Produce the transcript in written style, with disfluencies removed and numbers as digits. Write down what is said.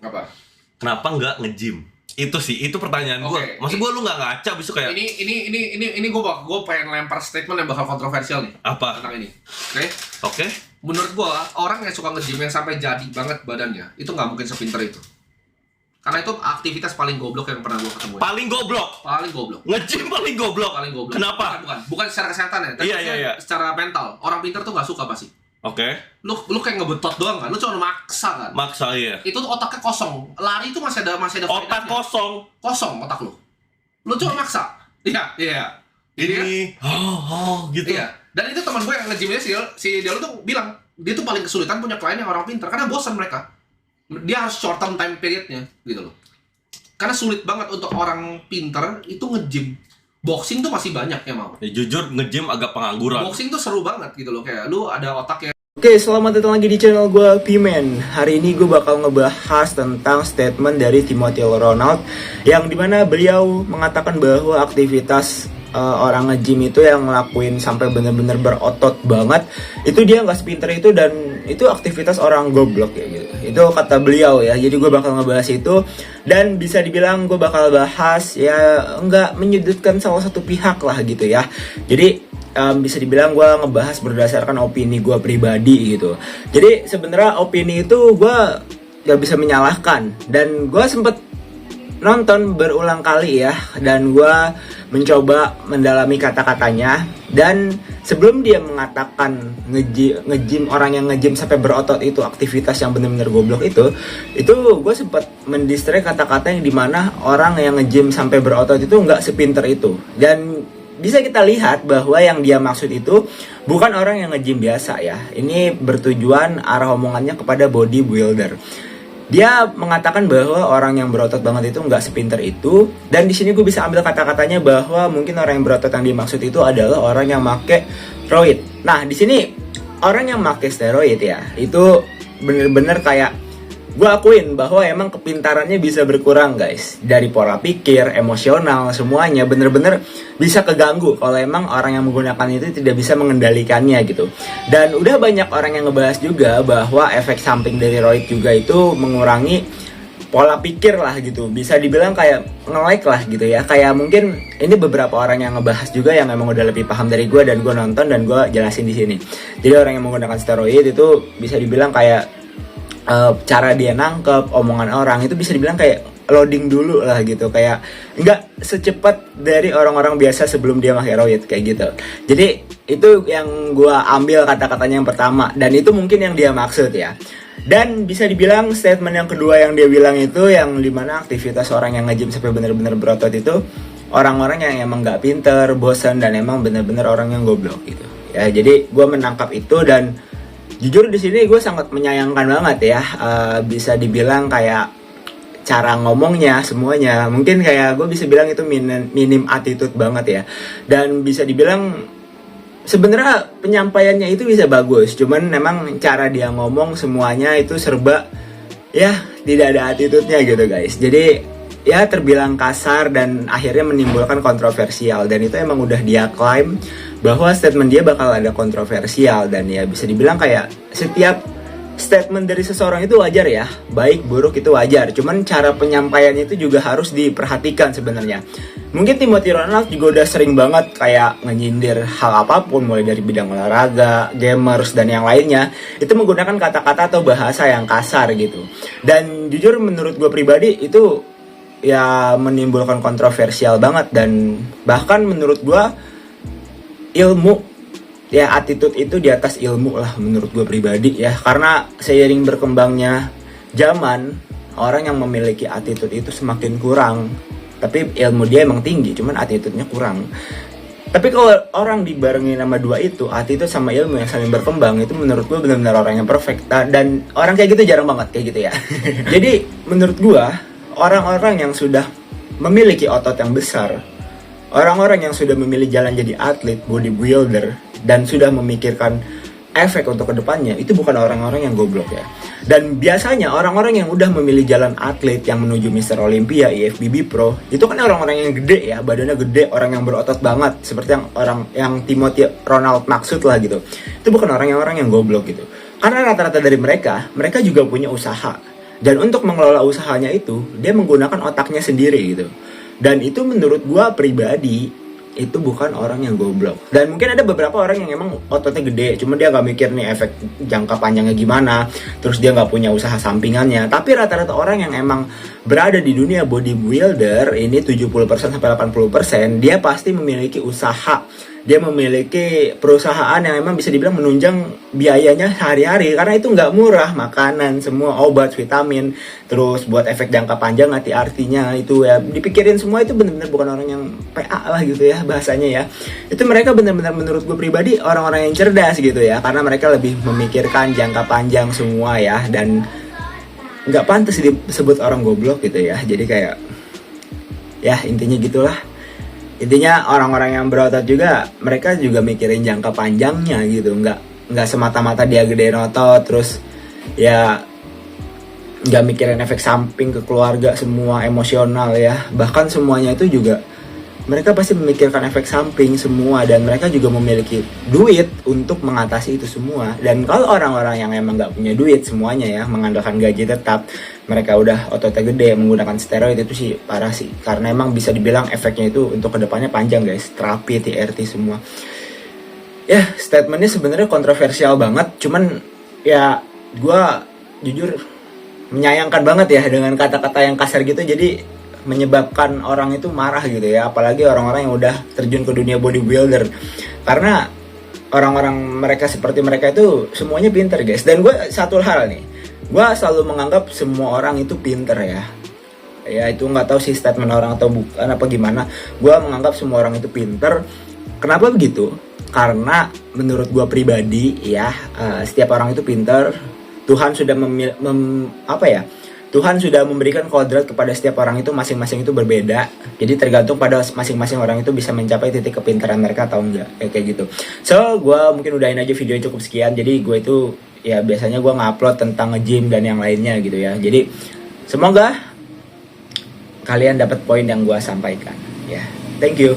Apa? Kenapa nggak nge-gym? Itu sih, itu pertanyaan gue. Oke, Maksud gue lu nggak ngaca, besok kayak Ini gue pengen lempar statement yang bakal kontroversial nih apa? tentang ini. Oke? Oke? Menurut gue, orang yang suka nge-gym yang sampai jadi banget badannya, itu nggak mungkin sepinter itu. Karena itu aktivitas paling goblok yang pernah gue ketemu. Paling goblok. Paling goblok. Nge-gym paling goblok. Paling goblok. Kenapa? Bukan secara kesehatan ya. Tapi Iya. secara mental. Orang pinter tuh nggak suka pasti. Oke. Lu kayak ngebetot doang kan. Lu cuma maksa kan. Maksa iya. Itu tuh otaknya kosong. Lari itu masih ada Otak faedahnya. kosong. Kosong otak lu. Lu cuma maksa. Iya. Ini gitu. Iya. Dan itu teman gue yang nge-gymnya si Delo tuh bilang dia tuh paling kesulitan punya klien yang orang pinter karena bosan mereka. Dia harus short term time periodnya gitu loh. Karena sulit banget untuk orang pinter itu nge-gym. Boxing tuh masih banyak yang mau. Ya, jujur nge-gym agak pengangguran. Boxing tuh seru banget gitu loh, kayak lu ada otak yang Oke, selamat datang lagi di channel gue, Pimen. Hari ini gue bakal ngebahas tentang statement dari Timothy Ronald yang dimana beliau mengatakan bahwa aktivitas orang nge-gym itu yang ngelakuin sampai bener-bener berotot banget, itu dia nggak sepinter itu dan itu aktivitas orang goblok ya gitu. Itu kata beliau ya. Jadi gue bakal ngebahas itu dan bisa dibilang gue bakal bahas ya nggak menyudutkan salah satu pihak lah gitu ya. Jadi bisa dibilang gue ngebahas berdasarkan opini gue pribadi gitu. Jadi sebenarnya opini itu gue gak bisa menyalahkan dan gue sempet nonton berulang kali ya dan gue mencoba mendalami kata-katanya. Dan sebelum dia mengatakan nge-gym orang yang nge-gym sampai berotot itu aktivitas yang benar-benar goblok itu gue sempat mendistrik kata-kata yang dimana orang yang nge-gym sampai berotot itu nggak sepinter itu. Dan bisa kita lihat bahwa yang dia maksud itu bukan orang yang nge-gym biasa ya. Ini bertujuan arah omongannya kepada bodybuilder. Dia mengatakan bahwa orang yang berotot banget itu nggak sepinter itu. Dan di sini gue bisa ambil kata-katanya bahwa mungkin orang yang berotot yang dimaksud itu adalah orang yang make steroid. Nah di sini orang yang make steroid ya itu bener-bener kayak gue akuin bahwa emang kepintarannya bisa berkurang guys. Dari pola pikir, emosional, semuanya bener-bener bisa keganggu kalau emang orang yang menggunakan itu tidak bisa mengendalikannya gitu. Dan udah banyak orang yang ngebahas juga bahwa efek samping dari roid juga itu mengurangi pola pikir lah gitu. Bisa dibilang kayak nge-like lah gitu ya. Kayak mungkin ini beberapa orang yang ngebahas juga yang emang udah lebih paham dari gue dan gue nonton dan gue jelasin di sini. Jadi orang yang menggunakan steroid itu bisa dibilang kayak cara dia nangkep omongan orang itu bisa dibilang kayak loading dulu lah gitu, kayak nggak secepat dari orang-orang biasa sebelum dia pakai steroid kayak gitu. Jadi itu yang gue ambil kata-katanya yang pertama dan itu mungkin yang dia maksud ya. Dan bisa dibilang statement yang kedua yang dia bilang itu yang dimana aktivitas orang yang nge-gym sampai bener-bener berotot itu orang-orang yang emang nggak pinter, bosan dan emang bener-bener orang yang goblok gitu ya. Jadi gue menangkap itu dan jujur di sini gue sangat menyayangkan banget ya. Bisa dibilang kayak cara ngomongnya semuanya mungkin kayak gue bisa bilang itu minim attitude banget ya. Dan bisa dibilang sebenarnya penyampaiannya itu bisa bagus, cuman memang cara dia ngomong semuanya itu serba ya tidak ada attitude-nya gitu guys. Jadi ya terbilang kasar dan akhirnya menimbulkan kontroversial. Dan itu emang udah dia klaim bahwa statement dia bakal ada kontroversial. Dan ya bisa dibilang kayak setiap statement dari seseorang itu wajar ya, baik buruk itu wajar, cuman cara penyampaiannya itu juga harus diperhatikan sebenarnya. Mungkin Timothy Ronald juga udah sering banget kayak ngenyindir hal apapun, mulai dari bidang olahraga, gamers dan yang lainnya, itu menggunakan kata-kata atau bahasa yang kasar gitu. Dan jujur menurut gue pribadi itu ya menimbulkan kontroversial banget. Dan bahkan menurut gue ilmu ya, attitude itu di atas ilmu lah menurut gue pribadi ya. Karena seiring berkembangnya zaman, orang yang memiliki attitude itu semakin kurang. Tapi ilmu dia emang tinggi, cuman attitude-nya kurang. Tapi kalau orang dibarengin sama dua itu, attitude sama ilmu yang saling berkembang, itu menurut gue benar-benar orang yang perfect. Dan orang kayak gitu jarang banget kayak gitu ya. Jadi menurut gue, orang-orang yang sudah memiliki otot yang besar, orang-orang yang sudah memilih jalan jadi atlet, bodybuilder, dan sudah memikirkan efek untuk kedepannya, itu bukan orang-orang yang goblok ya. Dan biasanya orang-orang yang udah memilih jalan atlet yang menuju Mr. Olympia, IFBB Pro, itu kan orang-orang yang gede ya, badannya gede, orang yang berotot banget, seperti yang orang yang Timothy Ronald maksud lah gitu. Itu bukan orang yang goblok gitu. Karena rata-rata dari mereka juga punya usaha. Dan untuk mengelola usahanya itu, dia menggunakan otaknya sendiri gitu. Dan itu menurut gua pribadi itu bukan orang yang goblok. Dan mungkin ada beberapa orang yang emang ototnya gede, cuma dia nggak mikir nih efek jangka panjangnya gimana, terus dia nggak punya usaha sampingannya. Tapi rata-rata orang yang emang berada di dunia bodybuilder ini 70% sampai 80%, dia pasti memiliki usaha. Dia memiliki perusahaan yang emang bisa dibilang menunjang biayanya sehari-hari, karena itu nggak murah, makanan, semua obat, vitamin, terus buat efek jangka panjang artinya itu ya dipikirin semua. Itu benar-benar bukan orang yang PA lah gitu ya bahasanya ya. Itu mereka benar-benar menurut gue pribadi orang-orang yang cerdas gitu ya, karena mereka lebih memikirkan jangka panjang semua ya, dan nggak pantas disebut orang goblok gitu ya. Jadi kayak ya intinya gitulah. Intinya orang-orang yang berotot juga, mereka juga mikirin jangka panjangnya gitu, nggak semata-mata dia gedein otot terus ya nggak mikirin efek samping ke keluarga, semua emosional ya. Bahkan semuanya itu juga mereka pasti memikirkan efek samping semua, dan mereka juga memiliki duit untuk mengatasi itu semua. Dan kalau orang-orang yang emang nggak punya duit semuanya ya, mengandalkan gaji tetap, mereka udah ototnya gede menggunakan steroid, itu sih parah sih. Karena emang bisa dibilang efeknya itu untuk kedepannya panjang guys, terapi, TRT semua. Ya statementnya sebenarnya kontroversial banget, cuman ya gue jujur menyayangkan banget ya dengan kata-kata yang kasar gitu, jadi menyebabkan orang itu marah gitu ya, apalagi orang-orang yang udah terjun ke dunia bodybuilder. Karena orang-orang mereka seperti mereka itu semuanya pinter guys. Dan gue satu hal nih, gue selalu menganggap semua orang itu pinter ya. Ya itu nggak tahu sih statement orang atau bukan apa gimana. Gue menganggap semua orang itu pinter. Kenapa begitu? Karena menurut gue pribadi ya, setiap orang itu pinter. Tuhan sudah Tuhan sudah memberikan kodrat kepada setiap orang itu masing-masing itu berbeda. Jadi tergantung pada masing-masing orang itu bisa mencapai titik kepintaran mereka atau enggak, kayak gitu. So, gue mungkin udahin aja video cukup sekian. Jadi gue itu ya biasanya gue ngupload tentang nge-gym dan yang lainnya gitu ya. Jadi semoga kalian dapat poin yang gue sampaikan. Ya, thank you.